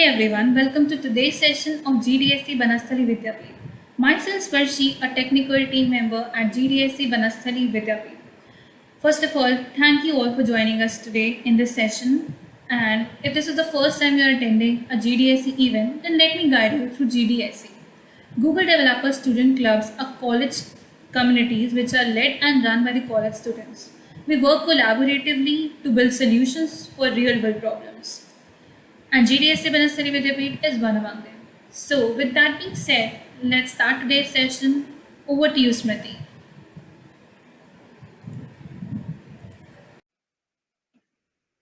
everyone, welcome to today's session of GDSC Banasthali Vidyapeeth. Myself Sparshi, a technical team member at GDSC Banasthali Vidyapeeth. First of all, thank you all for joining us today in this session. And if this is the first time you are attending a GDSC event, then let me guide you through GDSC. Google Developer Student Clubs are college communities which are led and run by the college students. We work collaboratively to build solutions for real world problems. And GDSC Banasthali Vidyapeeth is one among them. So, with that being said, let's start today's session. Over to you, Smriti.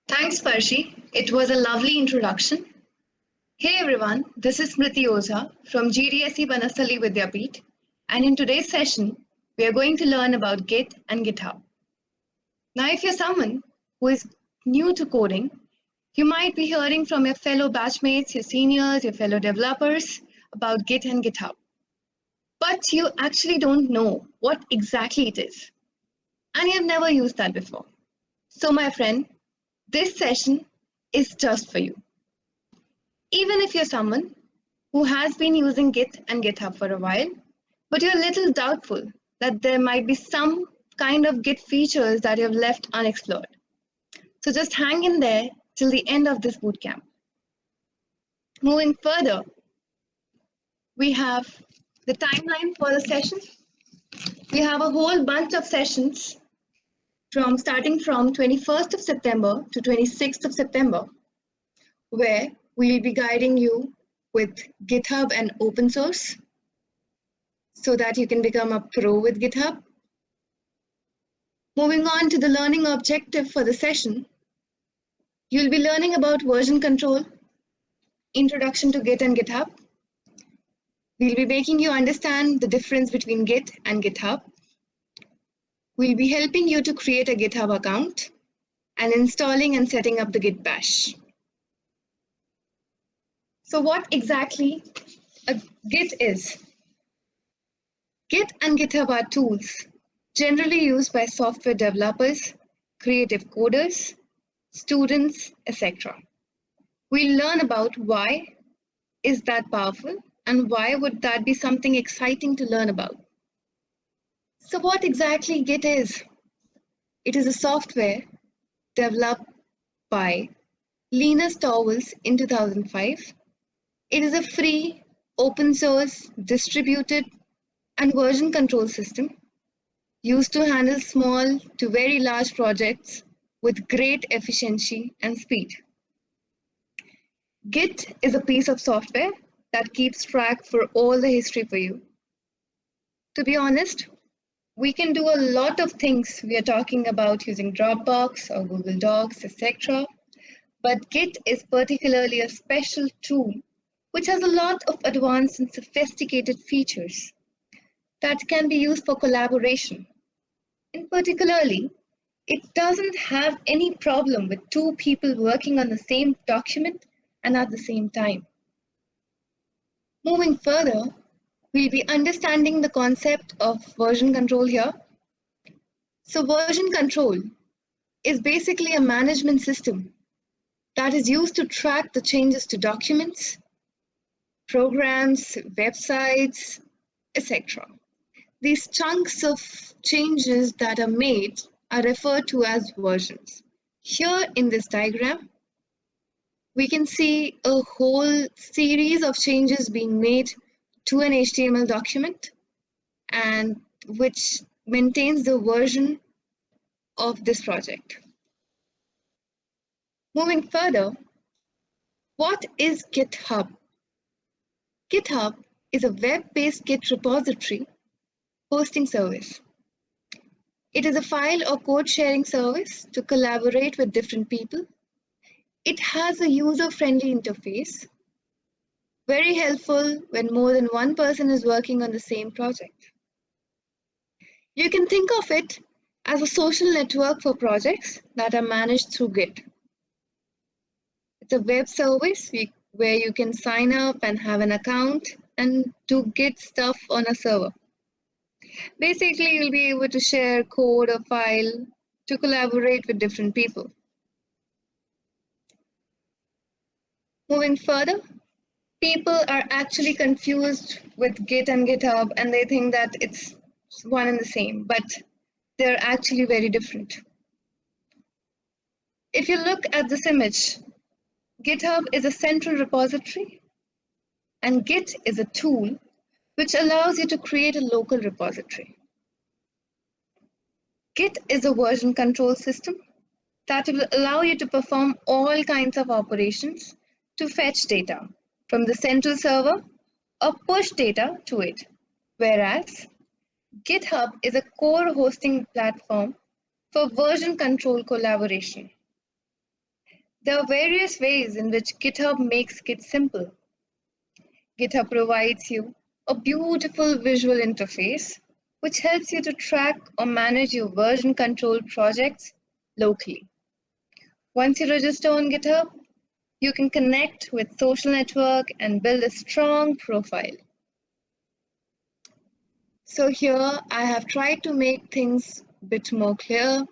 Thanks, Parshi. It was a lovely introduction. Hey everyone, this is Smriti Oza from GDSC Banasthali Vidyapeeth, and in today's session, we are going to learn about Git and GitHub. Now, if you're someone who is new to coding, you might be hearing from your fellow batchmates, your seniors, your fellow developers about Git and GitHub. But you actually don't know what exactly it is, and you've never used that before. So, my friend, this session is just for you. Even if you're someone who has been using Git and GitHub for a while, but you're a little doubtful that there might be some kind of Git features that you've left unexplored. So just hang in there till the end of this bootcamp. Moving further, we have the timeline for the session. We have a whole bunch of sessions starting from 21st of September to 26th of September, where we'll be guiding you with GitHub and open source so that you can become a pro with GitHub. Moving on to the learning objective for the session, you'll be learning about version control, introduction to Git and GitHub. We'll be making you understand the difference between Git and GitHub. We'll be helping you to create a GitHub account and installing and setting up the Git bash. So what exactly a Git is? Git and GitHub are tools generally used by software developers, creative coders, students, etc. We'll learn about why is that powerful and why would that be something exciting to learn about. So what exactly Git is? It is a software developed by Linus Torvalds in 2005. It is a free, open source, distributed, and version control system used to handle small to very large projects with great efficiency and speed. Git is a piece of software that keeps track for all the history for you. To be honest, we can do a lot of things we are talking about using Dropbox or Google Docs, etc. But Git is particularly a special tool which has a lot of advanced and sophisticated features that can be used for collaboration. And particularly, it doesn't have any problem with two people working on the same document and at the same time. Moving further, we'll be understanding the concept of version control here. So version control is basically a management system that is used to track the changes to documents, programs, websites, etc. These chunks of changes that are made are referred to as versions. Here in this diagram, we can see a whole series of changes being made to an HTML document and which maintains the version of this project. Moving further, what is GitHub? GitHub is a web-based Git repository hosting service. It is a file or code sharing service to collaborate with different people. It has a user-friendly interface, very helpful when more than one person is working on the same project. You can think of it as a social network for projects that are managed through Git. It's a web service where you can sign up and have an account and do Git stuff on a server. Basically, you'll be able to share code or file to collaborate with different people. Moving further, people are actually confused with Git and GitHub and they think that it's one and the same, but they're actually very different. If you look at this image, GitHub is a central repository and Git is a tool which allows you to create a local repository. Git is a version control system that will allow you to perform all kinds of operations to fetch data from the central server or push data to it, whereas GitHub is a core hosting platform for version control collaboration. There are various ways in which GitHub makes Git simple. GitHub provides you a beautiful visual interface which helps you to track or manage your version control projects locally. Once you register on GitHub, you can connect with social network and build a strong profile. So here I have tried to make things a bit more clear.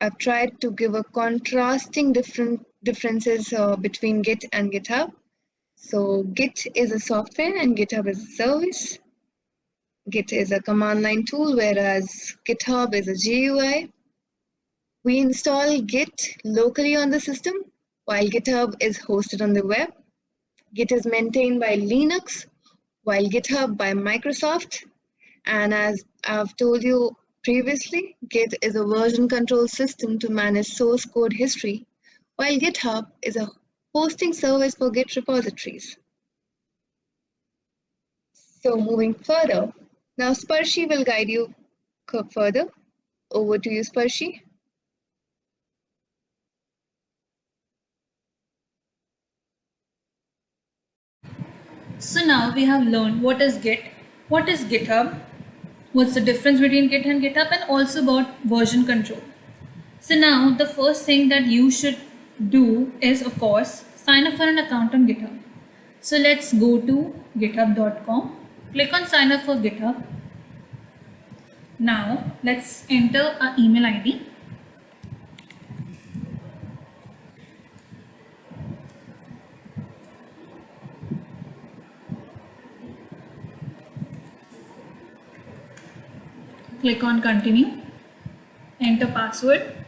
I've tried to give a contrasting differences between Git and GitHub. So Git is a software and GitHub is a service. Git is a command line tool, whereas GitHub is a GUI. We install Git locally on the system, while GitHub is hosted on the web. Git is maintained by Linux, while GitHub by Microsoft. And as I've told you previously, Git is a version control system to manage source code history, while GitHub is a hosting service for Git repositories. So moving further, now Sparshi will guide you further. Over to you, Sparshi. So now we have learned what is Git, what is GitHub, what's the difference between Git and GitHub, and also about version control. So now the first thing that you should do is, of course, sign up for an account on GitHub. So let's go to github.com, click on sign up for GitHub. Now let's enter our email ID. Click on continue, enter password,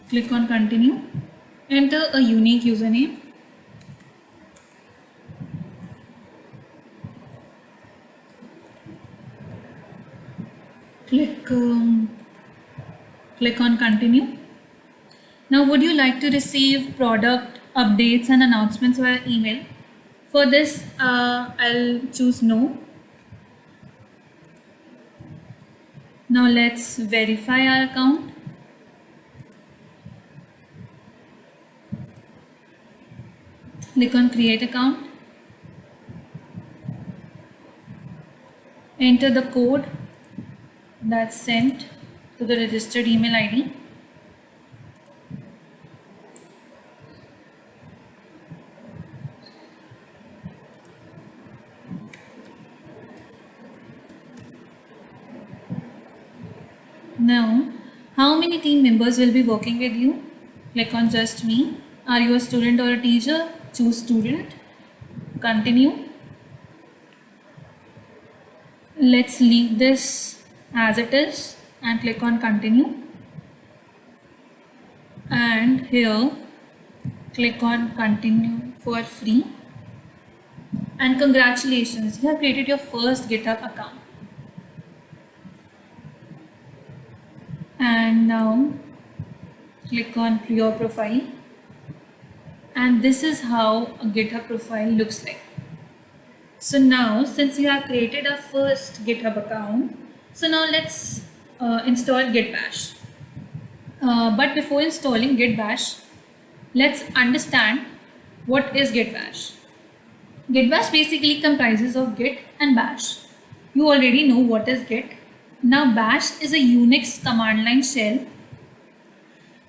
click on continue, enter a unique username, click on continue. Now would you like to receive product updates and announcements via email? For this, I'll choose no. Now let's verify our account. Click on create account. Enter the code that's sent to the registered email ID. Now, how many team members will be working with you? Click on just me. Are you a student or a teacher? Choose student. Continue. Let's leave this as it is and click on continue. And here, click on continue for free. And congratulations, you have created your first GitHub account. And now click on your profile, and this is how a GitHub profile looks like. So now, since you have created a first GitHub account, so now let's install Git Bash. But before installing Git Bash, let's understand what is Git Bash. Git Bash basically comprises of Git and Bash. You already know what is Git. Now Bash is a Unix command line shell,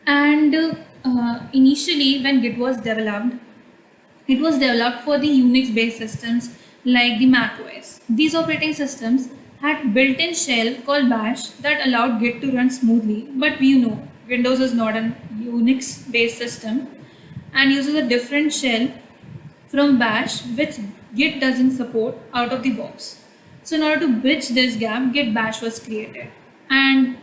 and initially when Git was developed, it was developed for the Unix based systems like the Mac OS. These operating systems had built-in shell called Bash that allowed Git to run smoothly, but you know Windows is not an Unix based system and uses a different shell from Bash, which Git doesn't support out of the box. So in order to bridge this gap, Git Bash was created. And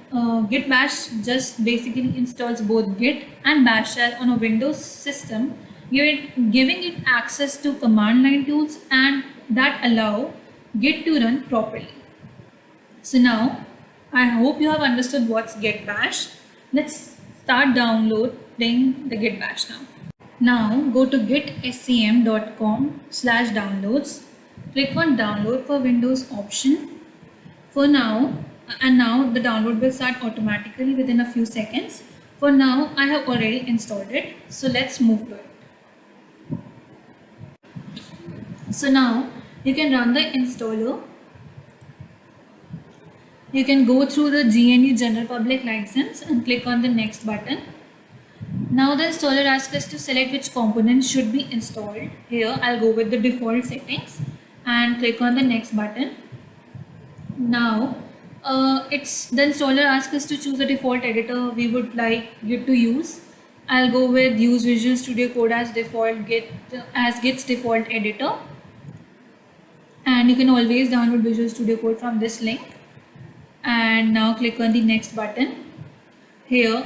Git Bash just basically installs both Git and Bash shell on a Windows system, giving it access to command line tools and that allow Git to run properly. So now, I hope you have understood what's Git Bash. Let's start downloading the Git Bash now. Now go to gitscm.com/downloads. Click on download for Windows option. For now, and now the download will start automatically within a few seconds. For now, I have already installed it. So let's move to it. So now you can run the installer. You can go through the GNU General Public License and click on the next button. Now the installer asks us to select which component should be installed. Here I'll go with the default settings and click on the next button. Now the installer asks us to choose the default editor we would like Git to use. I'll go with use Visual Studio Code as Git's default editor. And you can always download Visual Studio Code from this link. And now click on the next button. Here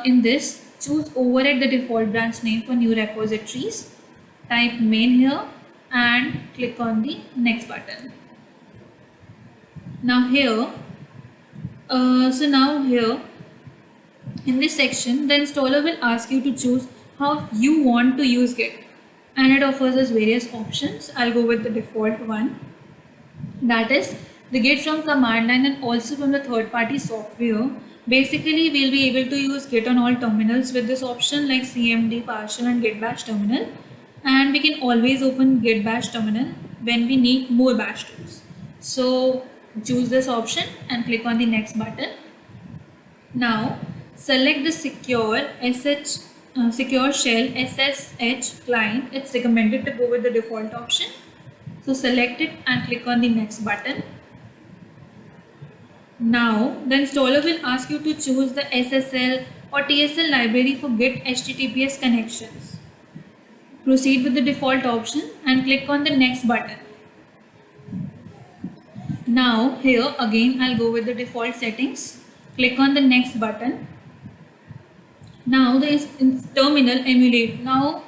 in this, choose override the default branch name for new repositories. Type main here and click on the next button. Now here, in this section, the installer will ask you to choose how you want to use Git, and it offers us various options. I'll go with the default one, that is the Git from command line and also from the third-party software. Basically, we'll be able to use Git on all terminals with this option like CMD, PowerShell and Git Bash terminal, and we can always open Git Bash terminal when we need more Bash tools. So choose this option and click on the next button. Now select the secure shell SSH client. It's recommended to go with the default option. So select it and click on the next button. Now the installer will ask you to choose the SSL or TSL library for Git HTTPS connections. Proceed with the default option and click on the next button. Now here again I'll go with the default settings. Click on the next button. Now the terminal emulate. Now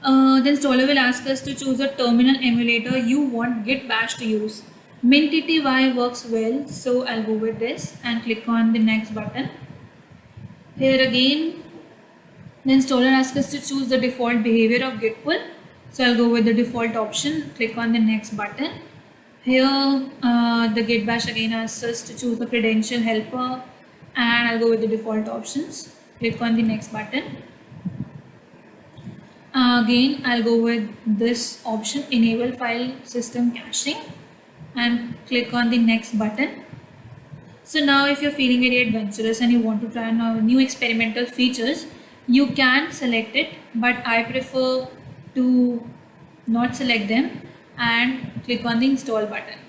the installer will ask us to choose a terminal emulator you want Git Bash to use. MintTTY works well, so I'll go with this and click on the next button. Here again, the installer asks us to choose the default behavior of Git pull, so I'll go with the default option. Click on the next button. Here, the Git Bash again asks us to choose the credential helper, and I'll go with the default options. Click on the next button. Again, I'll go with this option, enable file system caching, and click on the next button. So now if you're feeling very adventurous and you want to try new experimental features, you can select it, but I prefer to not select them and click on the install button.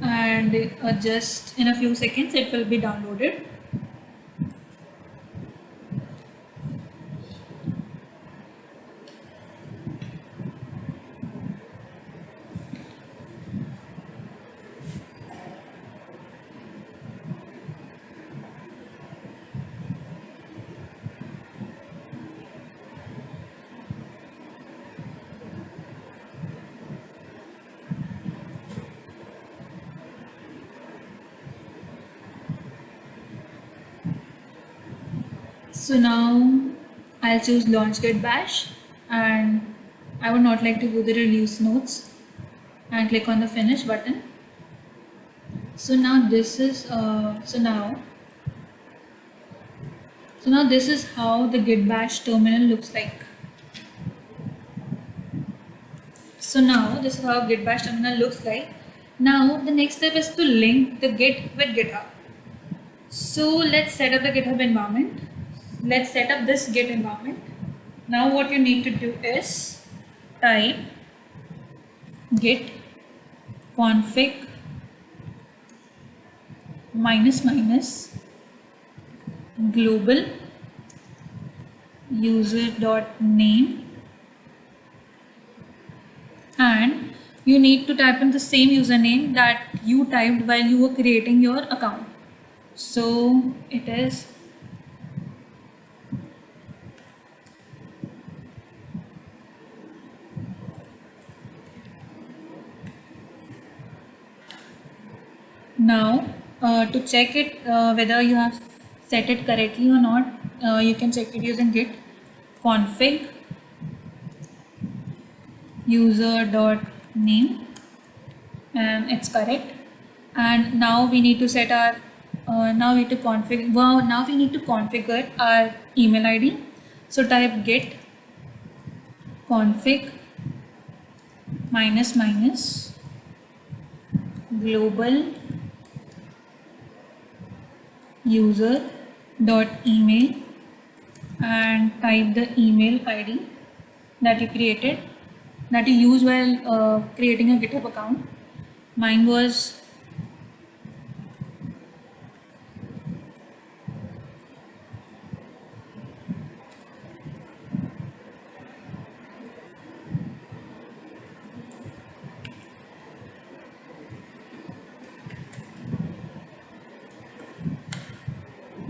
And just in a few seconds it will be downloaded. So now I'll choose launch Git Bash and I would not like to go the release notes and click on the finish button. So now this is this is how the Git Bash terminal looks like. So now this is how Git Bash terminal looks like. Now the next step is to link the Git with GitHub. So let's set up the GitHub environment. Let's set up this Git environment. Now what you need to do is type git config --, global user dot name, and you need to type in the same username that you typed while you were creating your account. So it is now to check it whether you have set it correctly or not. You can check it using git config user dot name, and it's correct. And now we need to set our now we need to configure now we need to configure our email id. So type git config minus minus global user dot email and type the email id that you created, that you used while creating a GitHub account. Mine was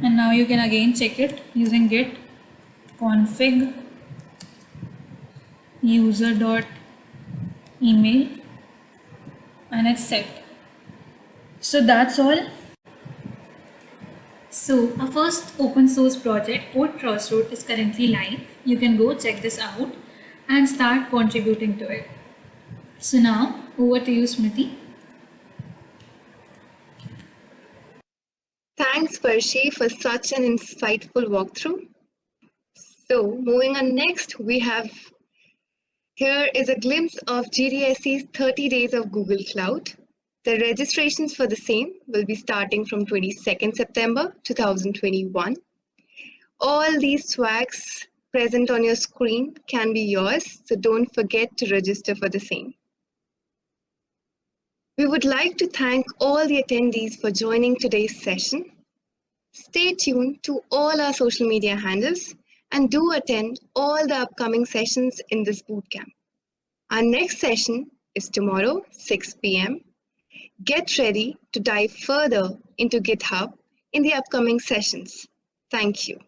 and now you can again check it using git config user dot email, and it's set. So that's all. So our first open source project, Code Crossroad, is currently live. You can go check this out and start contributing to it. So now over to you, Smriti. Thanks, Pershi, for such an insightful walkthrough. So, moving on next, we have here is a glimpse of GDSC's 30 Days of Google Cloud. The registrations for the same will be starting from 22nd September 2021. All these swags present on your screen can be yours, so don't forget to register for the same. We would like to thank all the attendees for joining today's session. Stay tuned to all our social media handles and do attend all the upcoming sessions in this bootcamp. Our next session is tomorrow, 6 p.m. Get ready to dive further into GitHub in the upcoming sessions. Thank you.